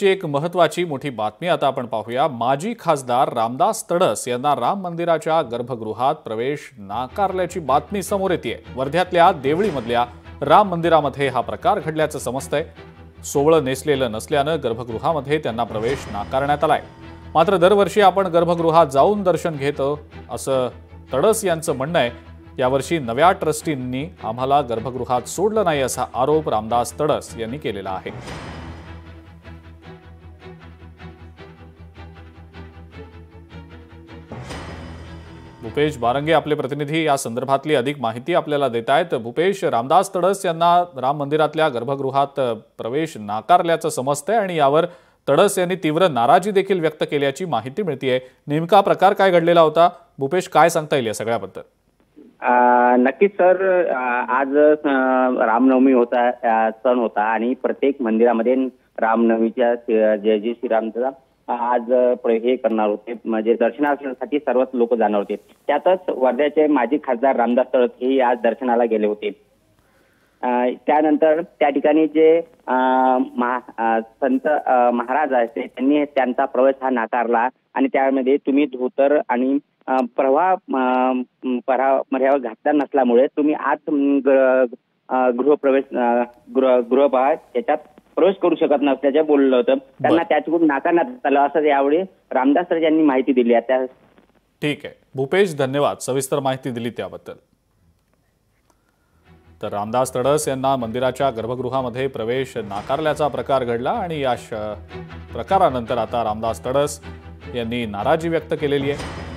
तडसची एक महत्त्वाची मोठी बातमी आता आपण पाहूया। माजी खासदार रामदास तडस यांना राम मंदिराच्या गर्भगृहात प्रवेश नाकारल्याची बातमी समोर येतेय। वर्ध्यातल्या देवळीमधल्या राम मंदिरामध्ये हा प्रकार घडल्याचं समजतंय। सोवळं नेसलेलं नसल्यानं गर्भगृहामध्ये त्यांना प्रवेश नाकारण्यात आलाय। मात्र दरवर्षी आपण गर्भगृहात जाऊन दर्शन घेतो असं तडस यांचं म्हणणं आहे। यावर्षी नव्या ट्रस्टींनी आम्हाला गर्भगृहात सोडलं नाही असा आरोप रामदास तडस यांनी केलेला आहे। भूपेश बारंगे आपले प्रतिनिधी या संदर्भातली अधिक माहिती आपल्याला देत आहेत। भूपेश, रामदास तडस यांना राम मंदिरातल्या गर्भगृहात प्रवेश नाकारल्याचं समजतंय आणि यावर तडस यांनी तीव्र नाराजी देखील व्यक्त केल्याची माहिती मिळतेय। नेमका प्रकार काय घडलेला होता? भूपेश, काय सांगता येईल या सगळ्याबद्दल? नक्कीच सर, आज रामनवमी होता, सण होता आणि प्रत्येक मंदिरामध्ये रामनवमीच्या जय जय श्रीरामचा आज हे करणार होते, म्हणजे दर्शनासाठी सर्वच लोक जाणार होते। त्यातच वर्ध्याचे माजी खासदार रामदास तडस हे आज दर्शनाला गेले होते। त्यानंतर त्या ठिकाणी जे संत महाराज आहेत त्यांनी त्यांचा प्रवेश हा नाकारला आणि त्यामध्ये तुम्ही धोतर आणि मर्यादा घातला नसल्यामुळे तुम्ही आज गृहप्रवेश गृहपाठ याच्यात प्रवेश करू शकत नसल्याचे बोललं होतं। त्यांना त्याच्याकडून नाकारण्यात आलं असं यावेळी रामदास तडस यांनी माहिती दिली आहे। ठीक आहे भूपेश, धन्यवाद सविस्तर माहिती दिली त्याबद्दल। तर रामदास तडस यांना मंदिराच्या गर्भगृहामध्ये प्रवेश नाकारल्याचा प्रकार घडला आणि या प्रकारानंतर आता रामदास तडस यांनी नाराजी व्यक्त केलेली आहे।